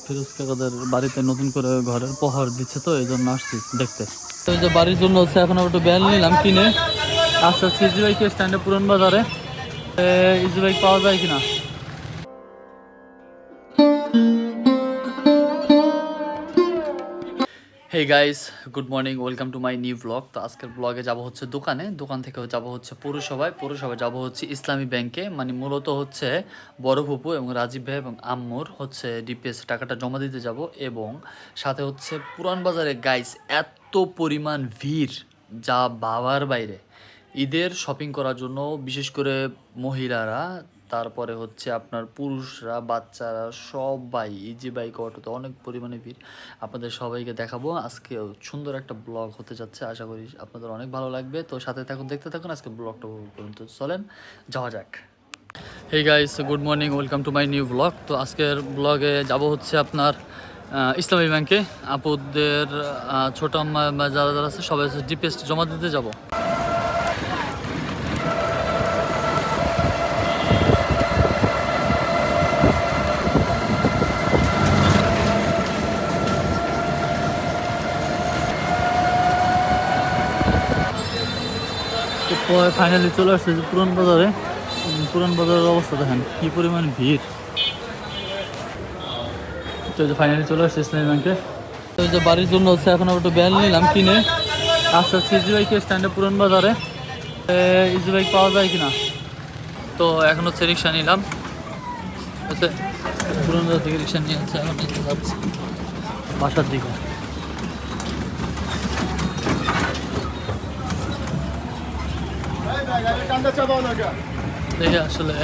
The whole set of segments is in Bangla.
ফিরোজ কাকাদের বাড়িতে নতুন করে ঘরের প্রহর দিচ্ছে, তো এই জন্য আসছি দেখতে। তো এই যে বাড়ির জন্য হচ্ছে এখন একটু ব্যাল নিলাম কিনে, আস্তে আস্তে ইজি বাইক স্ট্যান্ডে পুরান বাজারে ইজি বাইক পাওয়া যায় কিনা। Hey guys, good morning, welcome to my new blog. তো আজকের ব্লগে যাব হচ্ছে দোকানে, দোকান থেকে যাব হচ্ছে পৌরসভায়, পৌরসভায় যাব হচ্ছে ইসলামী ব্যাংকে। মানে মূলত হচ্ছে বড় ফুপু এবং রাজীব ভাই এবং আম্মুর হচ্ছে ডিপিএস টাকাটা জমা দিতে যাব। এবং সাথে হচ্ছে পুরান বাজারে গাইস এত পরিমাণ ভিড় যা ভাবার বাইরে। ঈদের শপিং করার জন্য বিশেষ করে মহিলারা, তারপরে হচ্ছে আপনার পুরুষরা, বাচ্চারা সবাই ইজি বাইক অটোতে অনেক পরিমাণে ভিড়। আপনাদের সবাইকে দেখাবো আজকে, সুন্দর একটা ব্লগ হতে যাচ্ছে, আশা করি আপনাদের অনেক ভালো লাগবে। তো সাথে থাকুন, দেখতে থাকুন, আজকে ব্লগটা উপভোগ করুন। তো চলেন যাওয়া যাক। Hey guys, good morning, welcome to my new blog. তো আজকের ব্লগে যাব হচ্ছে আপনার ইসলামী ব্যাংকে আপুদের ছোট আম্মা যারা যারা আছে সবাই ডিপিএস জমা দিতে যাব। তো ফাইনালি চলে আসছে পুরান বাজারে। পুরান বাজারের অবস্থা দেখেন কি পরিমাণ ভিড়। তো ফাইনালি চলে আসছে ইসলামী ব্যাংকে। তো যে বাড়ির জন্য হচ্ছে এখন একটু ব্যাল নিলাম কিনে, আস্তে আস্তে ইজি বাইক স্ট্যান্ডে পুরান বাজারে ইজি বাইক পাওয়া যায় কিনা। তো এখন হচ্ছে রিক্সা নিলাম, হচ্ছে পুরান বাজার থেকে রিক্সা নিয়ে হচ্ছে এখন যাচ্ছি বাসার দিকে। দেখে আসলে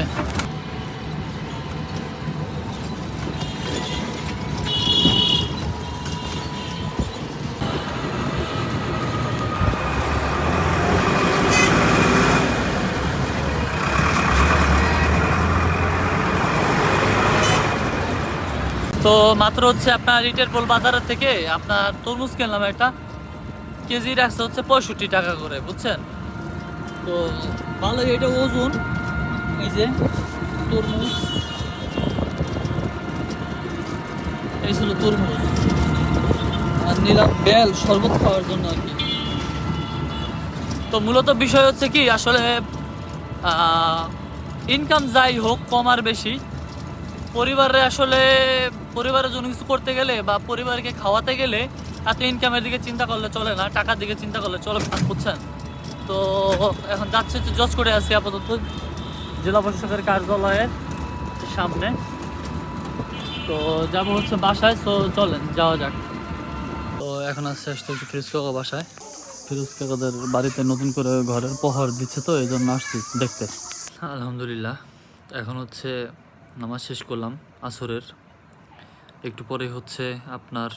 তো মাত্র হচ্ছে আপনার রিটেল বাজারের থেকে আপনার তরমুজ কিনলাম একটা, কেজি রাখছে হচ্ছে 65 টাকা করে, বুঝছেন। তো ভালো, এটা ওজন। এই যে তরমুজ, এই ছিল তরমুজ, আর নিলাম বেল শরবত খাওয়ার জন্য আর কি। তো মূলত বিষয় হচ্ছে কি, আসলে ইনকাম যাই হোক কম আর বেশি, পরিবারে আসলে পরিবারের জন্য কিছু করতে গেলে বা পরিবারকে খাওয়াতে গেলে এত ইনকামের দিকে চিন্তা করলে চলে না, টাকার দিকে চিন্তা করলে চলে না, বুঝছেন। তো এখন যাচ্ছে হচ্ছে জজ করে আছি আপাতত জেলা প্রশাসকের কার্যালয়ের সামনে। তো যাবো হচ্ছে বাসায়, তো চলেন যাওয়া যাক। তো এখন আসছে হচ্ছে ফিরোজ কাকা বাসায়। ফিরোজ কাকাদের বাড়িতে নতুন করে ঘরের প্রহর দিচ্ছে, তো এই জন্য আসছি দেখতে। আলহামদুলিল্লাহ, এখন হচ্ছে নামাজ শেষ করলাম আসরের, একটু পরে হচ্ছে আপনার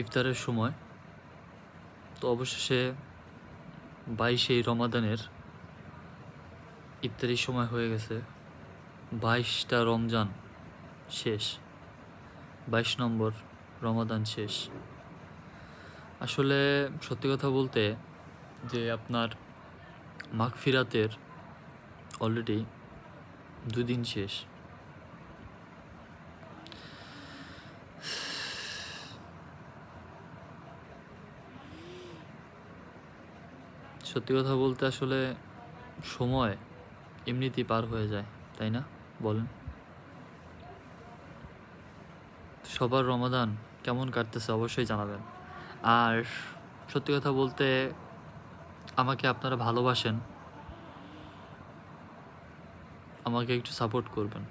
ইফতারের সময়। তো অবশেষে 22 রমাদানের ইফতারির সময় হয়ে গেছে। 22টা রমজান শেষ, 22 নম্বর রমাদান শেষ। আসলে সত্যি কথা বলতে যে আপনার মাগফিরাতের অলরেডি 2 দিন শেষ। সত্যি কথা বলতে আসলে সময় এমনিতেই পার হয়ে যায়, তাই না বলেন। সবার রমাদান কেমন কাটতেছে অবশ্যই জানাবেন। আর সত্যি কথা বলতে আমাকে আপনারা ভালোবাসেন, আমাকে একটু সাপোর্ট করবেন।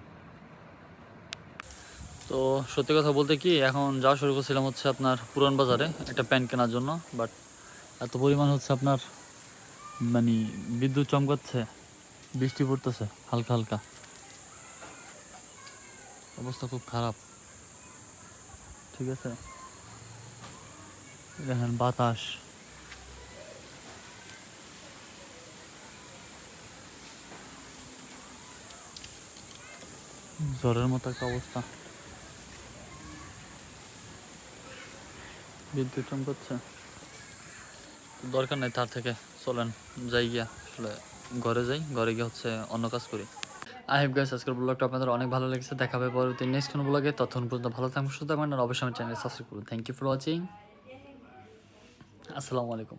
তো সত্যি কথা বলতে কি, এখন যাওয়া শুরু করছিলাম হচ্ছে আপনার পুরান বাজারে একটা প্যান্ট কেনার জন্য, বাট এত পরিমাণ হচ্ছে আপনার মানে বিদ্যুৎ চমকাচ্ছে, বৃষ্টি পড়তেছে হালকা হালকা, অবস্থা খুব খারাপ। ঠিক আছে, দেখেন বাতাস, জ্বরের মতো একটা অবস্থা, বিদ্যুৎ চমকাচ্ছে। দরকার নাই তার থেকে, চলেন যাই গিয়া আসলে ঘরে যাই, ঘরে গিয়ে হচ্ছে অন্য কাজ করি। আই হোপ গাইস আজকের ব্লগটা আপনাদের অনেক ভালো লেগেছে। দেখা হবে পরবর্তী নেক্সট কোনো ব্লগে। ততক্ষণ পর্যন্ত ভালো থাকুন, সুস্থ থাকবেন, আর অবশ্যই আমার চ্যানেল সাবস্ক্রাইব করুন। Thank you for watching. আসসালামু আলাইকুম।